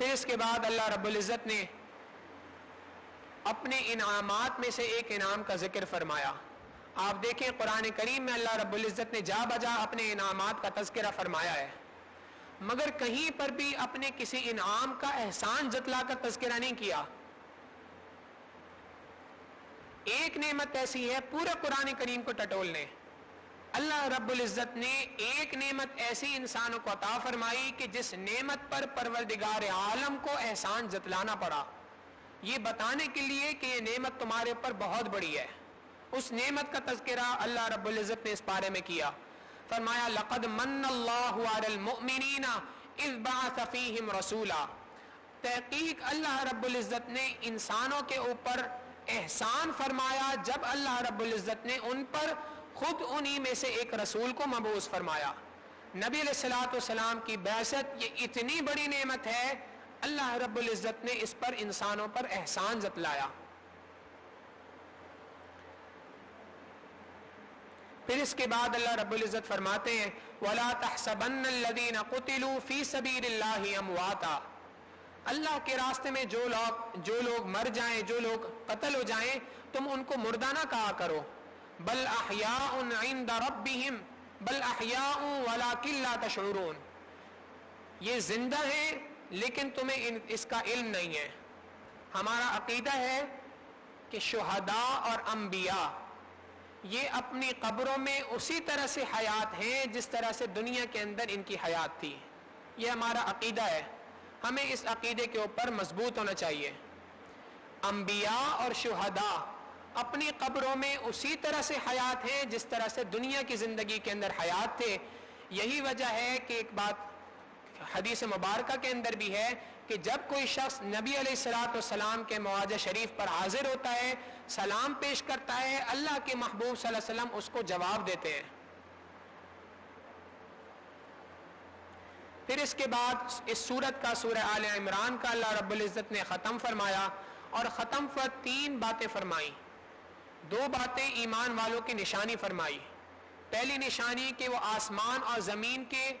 پھر اس کے بعد اللہ رب العزت نے اپنے انعامات میں سے ایک انعام کا ذکر فرمایا. آپ دیکھیں قرآن کریم میں اللہ رب العزت نے جا بجا اپنے انعامات کا تذکرہ فرمایا ہے، مگر کہیں پر بھی اپنے کسی انعام کا احسان جتلا کر تذکرہ نہیں کیا. ایک نعمت ایسی ہے پورے قرآن کریم کو ٹٹول لیں، اللہ رب العزت نے ایک نعمت ایسی انسانوں کو عطا فرمائی کہ جس نعمت پر پروردگار عالم کو احسان جتلانا پڑا، یہ بتانے کے لیے کہ یہ نعمت تمہارے اوپر بہت بڑی ہے. اس نعمت کا تذکرہ اللہ رب العزت نے اس بارے میں کیا. فرمایا لقد من اللہ علی المؤمنین اذ بعث فیہم رسولا، تحقیق اللہ رب العزت نے انسانوں کے اوپر احسان فرمایا جب اللہ رب العزت نے ان پر خود انہی میں سے ایک رسول کو مبعوث فرمایا. نبی علیہ الصلوۃ والسلام کی بعثت یہ اتنی بڑی نعمت ہے، اللہ رب العزت نے اس پر انسانوں پر احسان جتلایا. پھر اس کے بعد اللہ رب العزت فرماتے ہیں وَلَا تَحْسَبَنَّ الَّذِينَ قُتِلُوا فِي سَبِيلِ اللَّهِ أَمْوَاتًا، اللہ کے راستے میں جو لوگ مر جائیں، جو لوگ قتل ہو جائیں، تم ان کو مردہ نہ کہا کرو. بل احیاء عند ربهم بل احیاء ولکن لا تشعرون، یہ زندہ ہیں لیکن تمہیں اس کا علم نہیں ہے. ہمارا عقیدہ ہے کہ شہداء اور انبیاء یہ اپنی قبروں میں اسی طرح سے حیات ہیں جس طرح سے دنیا کے اندر ان کی حیات تھی. یہ ہمارا عقیدہ ہے، ہمیں اس عقیدے کے اوپر مضبوط ہونا چاہیے. انبیاء اور شہداء اپنی قبروں میں اسی طرح سے حیات ہیں جس طرح سے دنیا کی زندگی کے اندر حیات تھے. یہی وجہ ہے کہ ایک بات حدیث مبارکہ کے اندر بھی ہے کہ جب کوئی شخص نبی علیہ الصلوۃ والسلام کے مواجہ شریف پر حاضر ہوتا ہے، سلام پیش کرتا ہے، اللہ کے محبوب صلی اللہ علیہ وسلم اس کو جواب دیتے ہیں. پھر اس کے بعد اس سورت کا سورہ آل عمران کا اللہ رب العزت نے ختم فرمایا، اور ختم پر 3 باتیں فرمائیں. 2 باتیں ایمان والوں کی نشانی فرمائی. پہلی نشانی کہ وہ آسمان اور زمین کے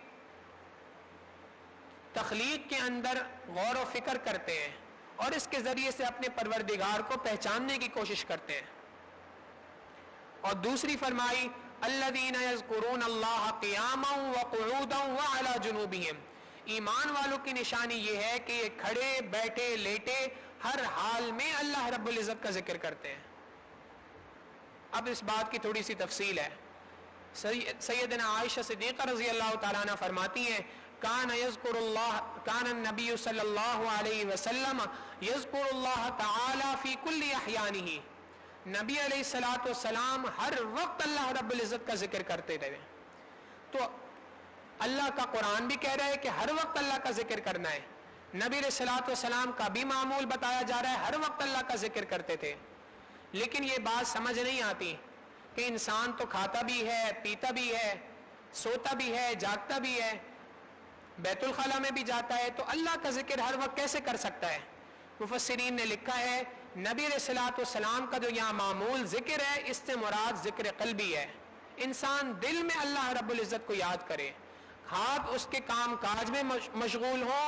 تخلیق کے اندر غور و فکر کرتے ہیں اور اس کے ذریعے سے اپنے پروردگار کو پہچاننے کی کوشش کرتے ہیں. اور دوسری فرمائی الذین یذکرون اللہ قیاما وقعودا وعلی جنوبہم، ایمان والوں کی نشانی یہ ہے کہ یہ کھڑے بیٹھے لیٹے ہر حال میں اللہ رب العزت کا ذکر کرتے ہیں. اب اس بات کی تھوڑی سی تفصیل ہے. سیدنا عائشہ صدیقہ رضی اللہ تعالیٰ عنہ فرماتی ہیں کان النبی صلی اللہ علیہ وسلم یذکر اللہ تعالی فی کل احیانہ، نبی علیہ الصلوۃ والسلام ہر وقت اللہ رب العزت کا ذکر کرتے رہے. تو اللہ کا قرآن بھی کہہ رہا ہے کہ ہر وقت اللہ کا ذکر کرنا ہے. نبی علیہ الصلوۃ والسلام کا بھی معمول بتایا جا رہا ہے، ہر وقت اللہ کا ذکر کرتے تھے. لیکن یہ بات سمجھ نہیں آتی کہ انسان تو کھاتا بھی ہے، پیتا بھی ہے، سوتا بھی ہے، جاگتا بھی ہے، بیت الخلاء میں بھی جاتا ہے، تو اللہ کا ذکر ہر وقت کیسے کر سکتا ہے؟ مفسرین نے لکھا ہے نبی علیہ الصلوۃ والسلام کا جو یہاں معمول ذکر ہے اس سے مراد ذکر قلبی ہے. انسان دل میں اللہ رب العزت کو یاد کرے، ہاتھ اس کے کام کاج میں مشغول ہو،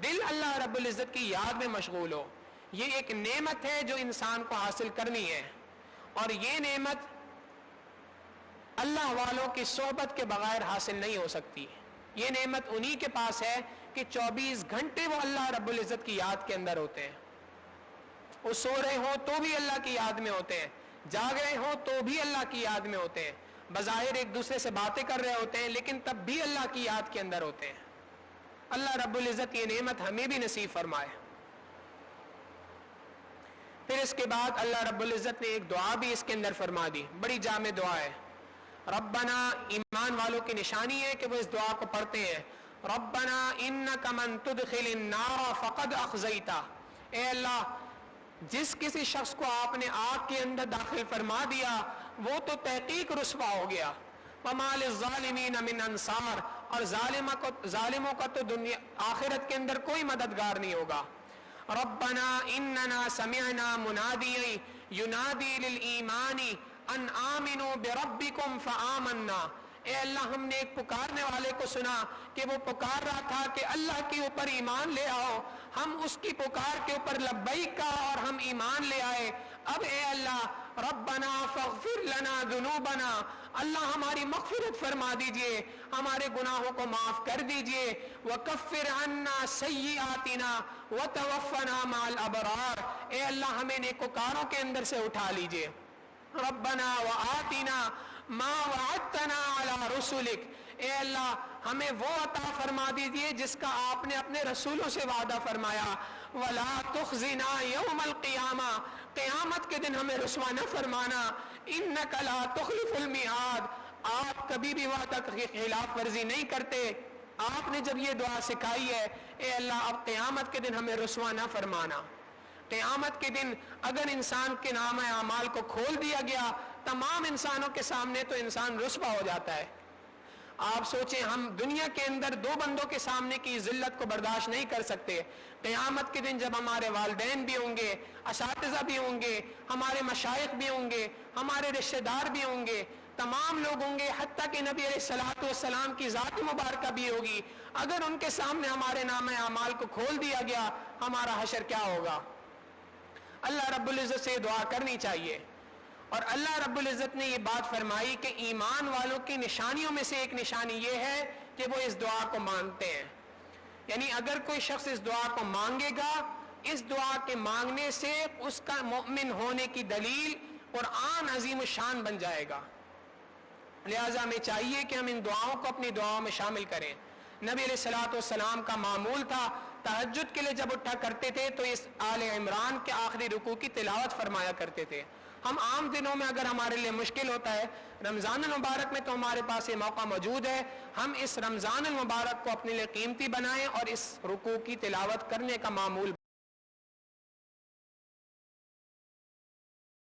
دل اللہ رب العزت کی یاد میں مشغول ہو. یہ ایک نعمت ہے جو انسان کو حاصل کرنی ہے، اور یہ نعمت اللہ والوں کی صحبت کے بغیر حاصل نہیں ہو سکتی. یہ نعمت انہی کے پاس ہے کہ 24 گھنٹے وہ اللہ رب العزت کی یاد کے اندر ہوتے ہیں. وہ سو رہے ہوں تو بھی اللہ کی یاد میں ہوتے ہیں، جاگ رہے ہوں تو بھی اللہ کی یاد میں ہوتے ہیں، بظاہر ایک دوسرے سے باتیں کر رہے ہوتے ہیں لیکن تب بھی اللہ کی یاد کے اندر ہوتے ہیں. اللہ رب العزت یہ نعمت ہمیں بھی نصیب فرمائے. پھر اس کے بعد اللہ رب العزت نے ایک دعا بھی اس کے اندر فرما دی، بڑی جامع دعا ہے. ربنا، ایمان والوں کی نشانی ہے کہ وہ اس دعا کو پڑھتے ہیں، ربنا انک من تدخل النار فقد اخزیتا، اے اللہ جس کسی شخص کو آپ نے آگ کے اندر داخل فرما دیا وہ تو تحقیق رسوا ہو گیا. وما للظالمین من انصار، اور ظالموں کا تو دنیا آخرت کے اندر کوئی مددگار نہیں ہوگا. ربنا اننا سمعنا منادیا ینادی للایمان ان آمنوا بربکم فآمنا، اے اللہ ہم نے ایک پکارنے والے کو سنا کہ وہ پکار رہا تھا کہ اللہ کے اوپر ایمان لے آؤ، ہم اس کی پکار کے اوپر لبیک کہا اور ہم ایمان لے آئے۔ اب اے اللہ ربنا فاغفر لنا ذنوبنا، اللہ ہماری مغفرت فرما دیجئے، ہمارے گناہوں کو معاف کر دیجئے، وکفر عنا سیئاتنا وتوفنا مع الابرار، اے اللہ ہمیں نیکوکاروں کے اندر سے اٹھا لیجئے۔ ربنا وآتنا ما وعدتنا علی رسولک، اے اللہ ہمیں وہ عطا فرما دیجئے جس کا آپ نے اپنے رسولوں سے وعدہ فرمایا۔ ولا تخزنا یوم القیامہ، قیامت کے دن ہمیں رسوا نہ فرمانا۔ انک لا تخلف المیعاد، آپ کبھی بھی وعدہ کی خلاف ورزی نہیں کرتے۔ آپ نے جب یہ دعا سکھائی ہے، اے اللہ اب قیامت کے دن ہمیں رسوا نہ فرمانا۔ قیامت کے دن اگر انسان کے نام اعمال کو کھول دیا گیا، تمام انسانوں کے سامنے تو انسان رسوا ہو جاتا ہے۔ آپ سوچیں، ہم دنیا کے اندر دو بندوں کے سامنے کی ذلت کو برداشت نہیں کر سکتے، قیامت کے دن جب ہمارے والدین بھی ہوں گے، اساتذہ بھی ہوں گے، ہمارے مشائخ بھی ہوں گے، ہمارے رشتہ دار بھی ہوں گے، تمام لوگ ہوں گے، حتیٰ کہ نبی علیہ الصلوۃ والسلام کی ذات مبارکہ بھی ہوگی، اگر ان کے سامنے ہمارے نام اعمال کو کھول دیا گیا، ہمارا حشر کیا ہوگا؟ اللہ رب العزت سے دعا کرنی چاہیے۔ اور اللہ رب العزت نے یہ بات فرمائی کہ ایمان والوں کی نشانیوں میں سے ایک نشانی یہ ہے کہ وہ اس دعا کو مانتے ہیں، یعنی اگر کوئی شخص اس دعا کو مانگے گا، اس دعا کے مانگنے سے اس کا مؤمن ہونے کی دلیل قرآن عظیم الشان بن جائے گا۔ لہٰذا ہمیں چاہیے کہ ہم ان دعاؤں کو اپنی دعاؤں میں شامل کریں۔ نبی علیہ الصلوۃ والسلام کا معمول تھا تہجد کے لیے جب اٹھا کرتے تھے تو اس آل عمران کے آخری رکوع کی تلاوت فرمایا کرتے تھے۔ ہم عام دنوں میں اگر ہمارے لیے مشکل ہوتا ہے، رمضان المبارک میں تو ہمارے پاس یہ موقع موجود ہے، ہم اس رمضان المبارک کو اپنے لیے قیمتی بنائیں اور اس رکوع کی تلاوت کرنے کا معمول